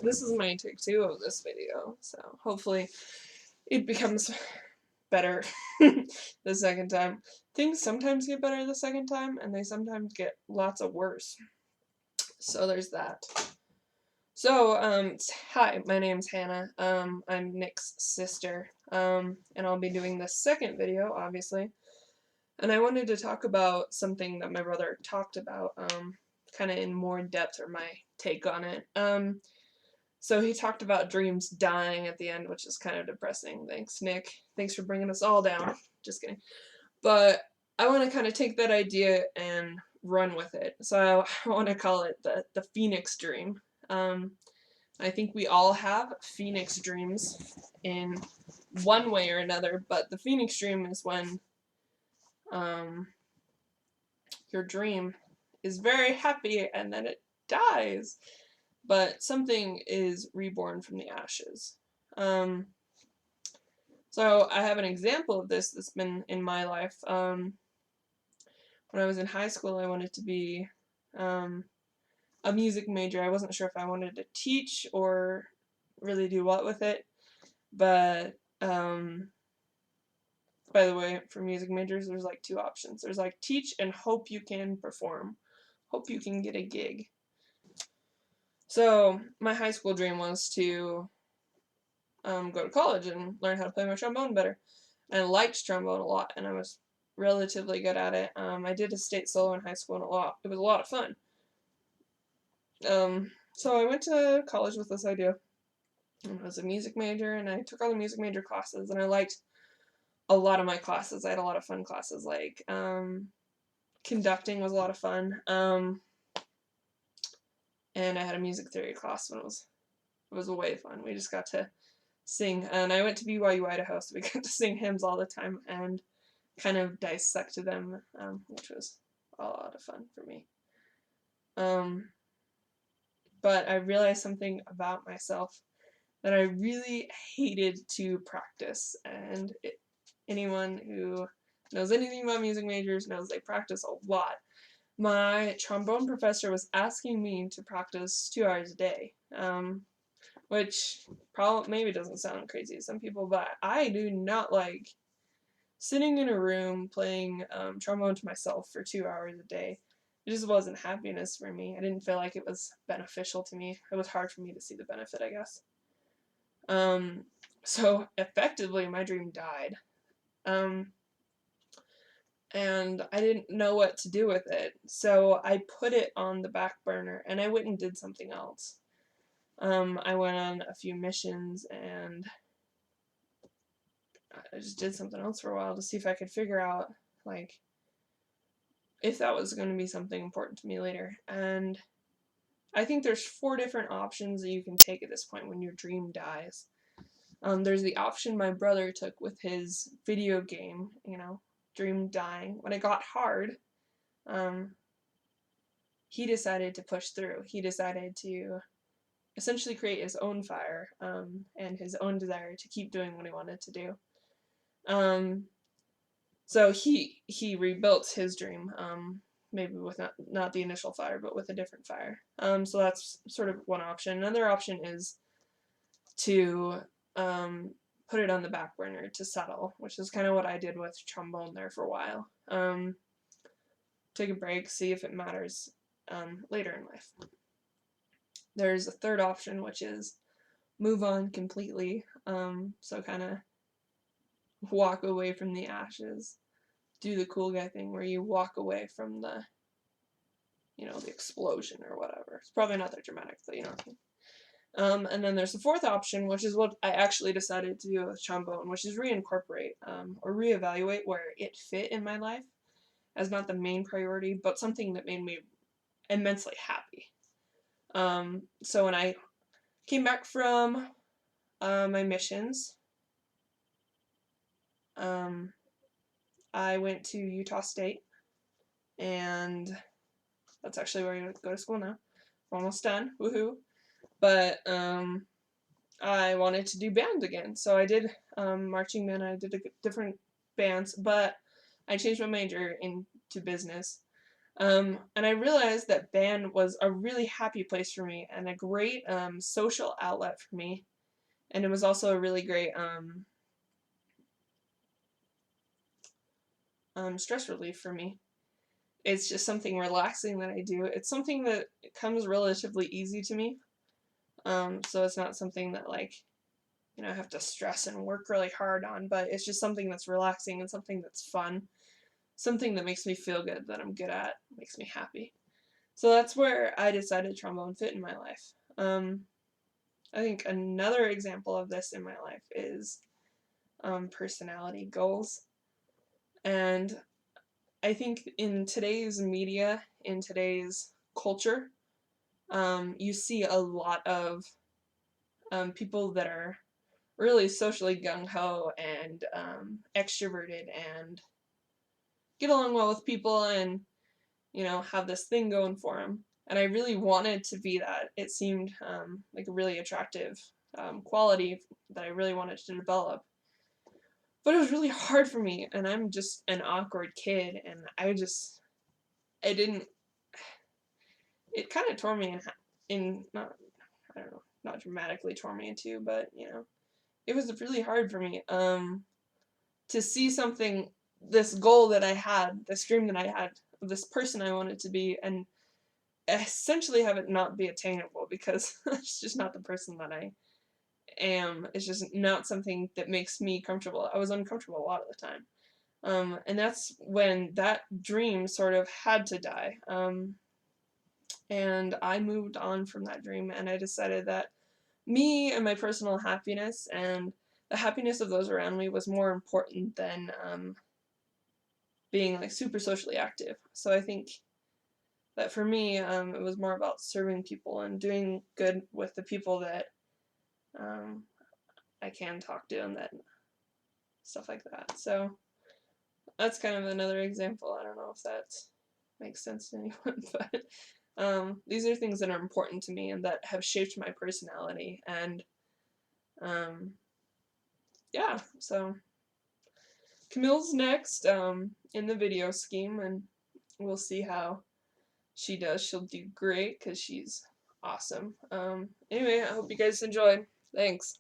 this is my take 2 of this video, so hopefully it becomes better the second time. Things sometimes get better the second time, and they sometimes get lots of worse. So there's that. So, hi, my name's Hannah. I'm Nick's sister. And I'll be doing the second video, obviously. And I wanted to talk about something that my brother talked about, kind of in more depth, or my take on it. So he talked about dreams dying at the end, which is kind of depressing. Thanks, Nick. Thanks for bringing us all down. Just kidding. But I want to kind of take that idea and run with it. So I want to call it the Phoenix Dream. I think we all have Phoenix dreams in one way or another, but the Phoenix Dream is when your dream is very happy and then it dies, but something is reborn from the ashes. So I have an example of this that's been in my life. When I was in high school, I wanted to be a music major. I wasn't sure if I wanted to teach or really do what with it, but by the way, for music majors, there's like 2 options. There's like teach and hope you can perform, hope you can get a gig. So my high school dream was to go to college and learn how to play my trombone better. And I liked trombone a lot, and I was relatively good at it. I did a state solo in high school, and it was a lot of fun. So I went to college with this idea. I was a music major, and I took all the music major classes, and I liked a lot of my classes. I had a lot of fun classes, like conducting was a lot of fun. And I had a music theory class when it was way fun. We just got to sing, and I went to BYU Idaho, so we got to sing hymns all the time and kind of dissect them, which was a lot of fun for me. But I realized something about myself that I really hated to practice, and anyone who knows anything about music majors knows they practice a lot. My trombone professor was asking me to practice 2 hours a day, which probably maybe doesn't sound crazy to some people, but I do not like sitting in a room playing trombone to myself for 2 hours a day. It just wasn't happiness for me. I didn't feel like it was beneficial to me. It was hard for me to see the benefit, I guess. So effectively, my dream died. And I didn't know what to do with it. So I put it on the back burner, and I went and did something else. I went on a few missions, and I just did something else for a while to see if I could figure out, like, if that was going to be something important to me later. And I think there's 4 different options that you can take at this point when your dream dies. There's the option my brother took with his video game, dream dying. When it got hard, he decided to push through. He decided to essentially create his own fire, and his own desire to keep doing what he wanted to do. So he rebuilt his dream, maybe with not the initial fire, but with a different fire. So that's sort of one option. Another option is to put it on the back burner to settle, which is kind of what I did with trombone there for a while. Take a break, see if it matters later in life. There's a third option, which is move on completely. So kind of walk away from the ashes. Do the cool guy thing where you walk away from the explosion or whatever. It's probably not that dramatic, but you know what I mean. And then there's the fourth option, which is what I actually decided to do with trombone, which is reincorporate or reevaluate where it fit in my life as not the main priority, but something that made me immensely happy. So when I came back from my missions, I went to Utah State, and that's actually where I go to school now. I'm almost done, woohoo! But I wanted to do band again, so I did marching band. I did different bands, but I changed my major into business. And I realized that band was a really happy place for me and a great social outlet for me. And it was also a really great stress relief for me. It's just something relaxing that I do. It's something that comes relatively easy to me. So it's not something that like, I have to stress and work really hard on, but it's just something that's relaxing and something that's fun. Something that makes me feel good, that I'm good at, makes me happy. So that's where I decided trombone fit in my life. I think another example of this in my life is personality goals. And I think in today's media, in today's culture, you see a lot of people that are really socially gung ho and extroverted and get along well with people and have this thing going for them. And I really wanted to be that. It seemed like a really attractive quality that I really wanted to develop. But it was really hard for me, and I'm just an awkward kid, and I didn't. It kind of tore me in not, I don't know, not dramatically tore me in two, but it was really hard for me to see something, this goal that I had, this dream that I had, this person I wanted to be, and essentially have it not be attainable because it's just not the person that I am. It's just not something that makes me comfortable. I was uncomfortable a lot of the time. And that's when that dream sort of had to die. And I moved on from that dream and I decided that me and my personal happiness and the happiness of those around me was more important than being like super socially active. So I think that for me, it was more about serving people and doing good with the people that um, I can talk to and that stuff like that. So that's kind of another example. I don't know if that makes sense to anyone, but these are things that are important to me and that have shaped my personality. And yeah, so Camille's next in the video scheme, and we'll see how she does. She'll do great because she's awesome. Anyway, I hope you guys enjoyed. Thanks.